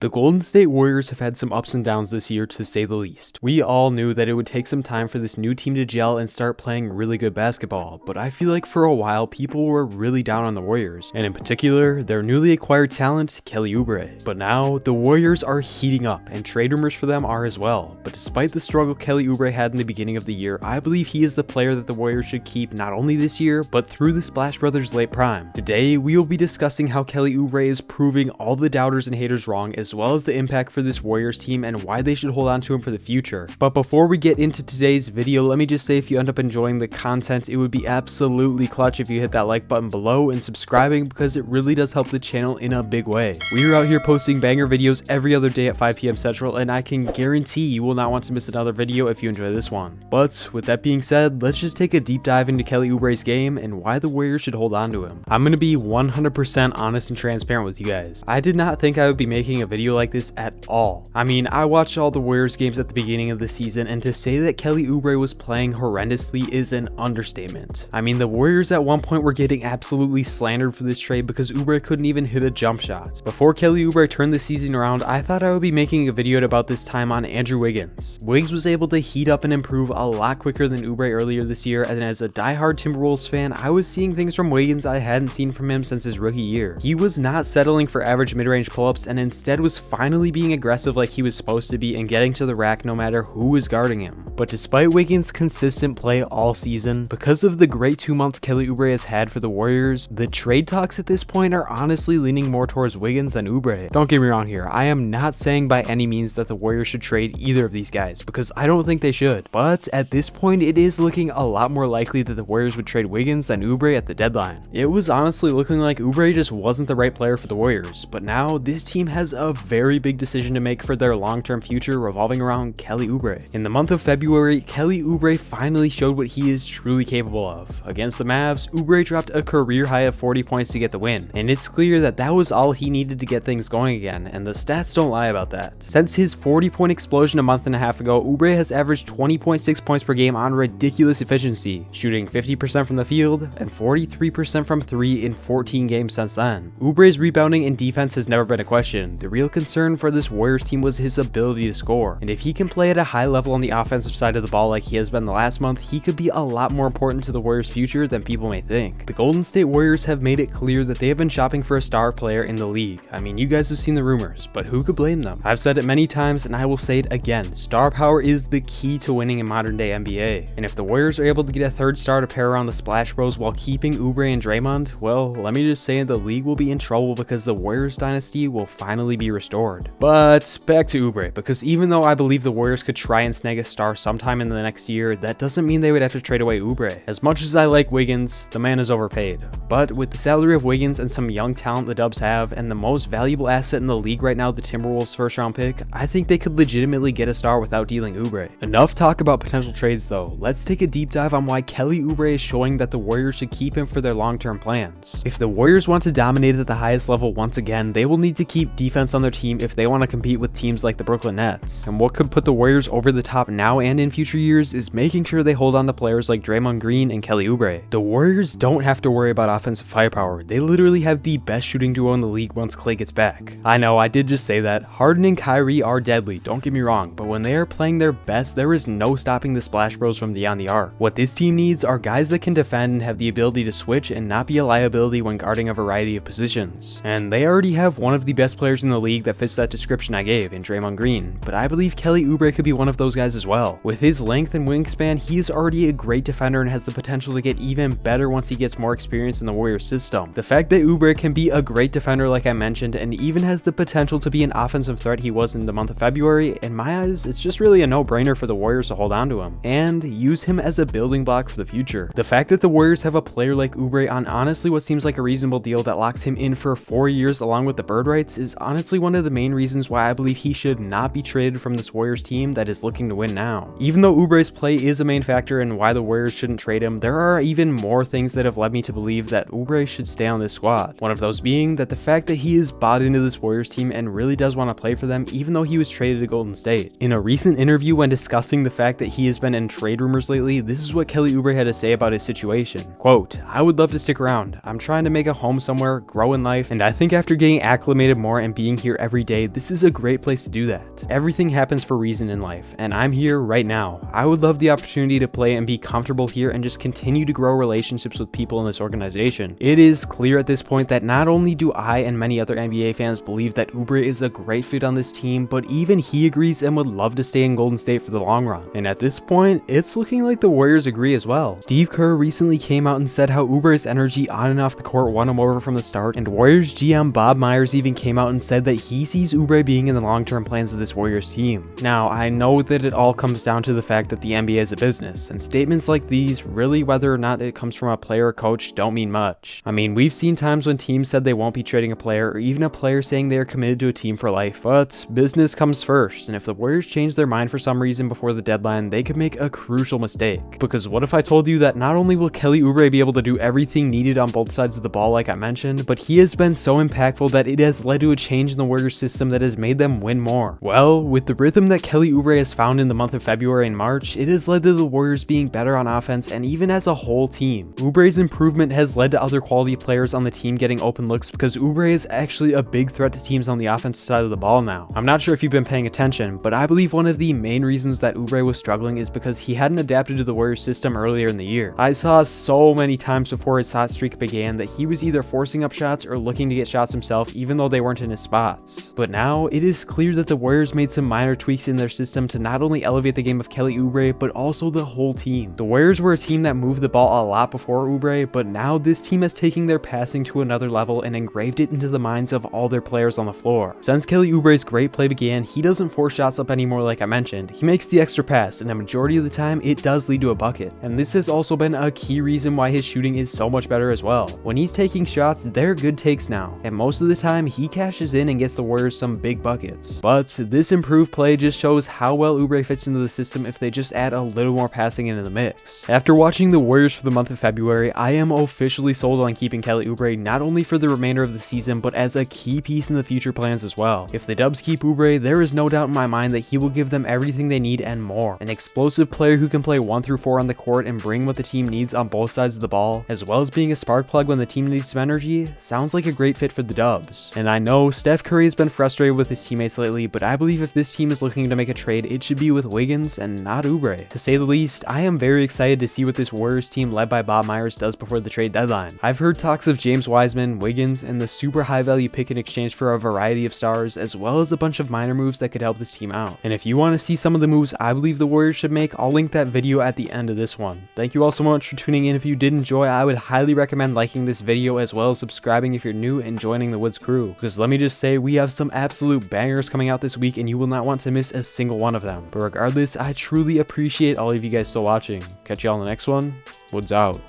The Golden State Warriors have had some ups and downs this year, to say the least. We all knew that it would take some time for this new team to gel and start playing really good basketball, but I feel like for a while people were really down on the Warriors, and in particular, their newly acquired talent, Kelly Oubre. But now, the Warriors are heating up, and trade rumors for them are as well. But despite the struggle Kelly Oubre had in the beginning of the year, I believe he is the player that the Warriors should keep not only this year, but through the Splash Brothers' late prime. Today, we will be discussing how Kelly Oubre is proving all the doubters and haters wrong, as well as the impact for this Warriors team and why they should hold on to him for the future. But before we get into today's video, let me just say if you end up enjoying the content, it would be absolutely clutch if you hit that like button below and subscribing, because it really does help the channel in a big way. We are out here posting banger videos every other day at 5 p.m. Central, and I can guarantee you will not want to miss another video if you enjoy this one. But with that being said, let's just take a deep dive into Kelly Oubre's game and why the Warriors should hold on to him. I'm going to be 100% honest and transparent with you guys. I did not think I would be making a video like this at all. I mean, I watched all the Warriors games at the beginning of the season, and to say that Kelly Oubre was playing horrendously is an understatement. I mean, the Warriors at one point were getting absolutely slandered for this trade because Oubre couldn't even hit a jump shot. Before Kelly Oubre turned the season around, I thought I would be making a video at about this time on Andrew Wiggins. Wiggins was able to heat up and improve a lot quicker than Oubre earlier this year, and as a diehard Timberwolves fan, I was seeing things from Wiggins I hadn't seen from him since his rookie year. He was not settling for average mid-range pull-ups and instead was finally being aggressive like he was supposed to be and getting to the rack no matter who was guarding him. But despite Wiggins' consistent play all season, because of the great 2 months Kelly Oubre has had for the Warriors, the trade talks at this point are honestly leaning more towards Wiggins than Oubre. Don't get me wrong here, I am not saying by any means that the Warriors should trade either of these guys, because I don't think they should. But at this point, it is looking a lot more likely that the Warriors would trade Wiggins than Oubre at the deadline. It was honestly looking like Oubre just wasn't the right player for the Warriors, but now this team has a very big decision to make for their long-term future revolving around Kelly Oubre. In the month of February, Kelly Oubre finally showed what he is truly capable of. Against the Mavs, Oubre dropped a career high of 40 points to get the win, and it's clear that that was all he needed to get things going again, and the stats don't lie about that. Since his 40-point explosion a month and a half ago, Oubre has averaged 20.6 points per game on ridiculous efficiency, shooting 50% from the field and 43% from 3 in 14 games since then. Oubre's rebounding and defense has never been a question. The real concern for this Warriors team was his ability to score, and if he can play at a high level on the offensive side of the ball like he has been the last month, he could be a lot more important to the Warriors' future than people may think. The Golden State Warriors have made it clear that they have been shopping for a star player in the league. I mean, you guys have seen the rumors, but who could blame them? I've said it many times and I will say it again, star power is the key to winning in modern day NBA, and if the Warriors are able to get a third star to pair around the Splash Bros while keeping Oubre and Draymond, well, let me just say the league will be in trouble because the Warriors dynasty will finally be restored. But back to Oubre, because even though I believe the Warriors could try and snag a star sometime in the next year, that doesn't mean they would have to trade away Oubre. As much as I like Wiggins, the man is overpaid. But with the salary of Wiggins and some young talent the Dubs have, and the most valuable asset in the league right now, the Timberwolves' first round pick, I think they could legitimately get a star without dealing Oubre. Enough talk about potential trades though, let's take a deep dive on why Kelly Oubre is showing that the Warriors should keep him for their long-term plans. If the Warriors want to dominate at the highest level once again, they will need to keep defense on their team if they want to compete with teams like the Brooklyn Nets. And what could put the Warriors over the top now and in future years is making sure they hold on to players like Draymond Green and Kelly Oubre. The Warriors don't have to worry about offensive firepower. They literally have the best shooting duo in the league once Klay gets back. I know, I did just say that. Harden and Kyrie are deadly, don't get me wrong, but when they are playing their best, there is no stopping the Splash Bros from beyond the arc. What this team needs are guys that can defend and have the ability to switch and not be a liability when guarding a variety of positions. And they already have one of the best players in the league that fits that description I gave in Draymond Green, but I believe Kelly Oubre could be one of those guys as well. With his length and wingspan, he is already a great defender and has the potential to get even better once he gets more experience in the Warriors system. The fact that Oubre can be a great defender like I mentioned, and even has the potential to be an offensive threat he was in the month of February, in my eyes, it's just really a no-brainer for the Warriors to hold on to him and use him as a building block for the future. The fact that the Warriors have a player like Oubre on honestly what seems like a reasonable deal that locks him in for 4 years along with the bird rights is honestly one of the main reasons why I believe he should not be traded from this Warriors team that is looking to win now. Even though Oubre's play is a main factor in why the Warriors shouldn't trade him, there are even more things that have led me to believe that Oubre should stay on this squad. One of those being that the fact that he is bought into this Warriors team and really does want to play for them even though he was traded to Golden State. In a recent interview when discussing the fact that he has been in trade rumors lately, this is what Kelly Oubre had to say about his situation. Quote, "I would love to stick around. I'm trying to make a home somewhere, grow in life, and I think after getting acclimated more and being here here every day, this is a great place to do that. Everything happens for a reason in life, and I'm here right now. I would love the opportunity to play and be comfortable here and just continue to grow relationships with people in this organization. It is clear at this point that not only do I and many other NBA fans believe that Oubre is a great fit on this team, but even he agrees and would love to stay in Golden State for the long run. And at this point, it's looking like the Warriors agree as well. Steve Kerr recently came out and said how Oubres' energy on and off the court won him over from the start, and Warriors GM Bob Myers even came out and said that he sees Oubre being in the long-term plans of this Warriors team. Now, I know that it all comes down to the fact that the NBA is a business, and statements like these, really whether or not it comes from a player or coach, don't mean much. I mean, we've seen times when teams said they won't be trading a player, or even a player saying they are committed to a team for life, but business comes first, and if the Warriors change their mind for some reason before the deadline, they could make a crucial mistake. Because what if I told you that not only will Kelly Oubre be able to do everything needed on both sides of the ball like I mentioned, but he has been so impactful that it has led to a change in the Warriors system that has made them win more. Well, with the rhythm that Kelly Oubre has found in the month of February and March, it has led to the Warriors being better on offense and even as a whole team. Oubre's improvement has led to other quality players on the team getting open looks because Oubre is actually a big threat to teams on the offensive side of the ball now. I'm not sure if you've been paying attention, but I believe one of the main reasons that Oubre was struggling is because he hadn't adapted to the Warriors system earlier in the year. I saw so many times before his hot streak began that he was either forcing up shots or looking to get shots himself even though they weren't in his spots. But now it is clear that the Warriors made some minor tweaks in their system to not only elevate the game of Kelly Oubre but also the whole team. The Warriors were a team that moved the ball a lot before Oubre, but now this team has taken their passing to another level and engraved it into the minds of all their players on the floor. Since Kelly Oubre's great play began, he doesn't force shots up anymore like I mentioned. He makes the extra pass, and a majority of the time it does lead to a bucket. And this has also been a key reason why his shooting is so much better as well. When he's taking shots, they're good takes now, and most of the time he cashes in and gets the Warriors some big buckets. But this improved play just shows how well Oubre fits into the system if they just add a little more passing into the mix. After watching the Warriors for the month of February, I am officially sold on keeping Kelly Oubre not only for the remainder of the season but as a key piece in the future plans as well. If the Dubs keep Oubre, there is no doubt in my mind that he will give them everything they need and more. An explosive player who can play 1 through 4 on the court and bring what the team needs on both sides of the ball, as well as being a spark plug when the team needs some energy, sounds like a great fit for the Dubs. And I know Steph Curry has been frustrated with his teammates lately, but I believe if this team is looking to make a trade, it should be with Wiggins and not Oubre. To say the least, I am very excited to see what this Warriors team led by Bob Myers does before the trade deadline. I've heard talks of James Wiseman, Wiggins, and the super high value pick in exchange for a variety of stars, as well as a bunch of minor moves that could help this team out. And if you want to see some of the moves I believe the Warriors should make, I'll link that video at the end of this one. Thank you all so much for tuning in. If you did enjoy, I would highly recommend liking this video as well as subscribing if you're new and joining the Woods crew, because let me just say we have some absolute bangers coming out this week and you will not want to miss a single one of them. But regardless, I truly appreciate all of you guys still watching. Catch you all in the next one. Woods out.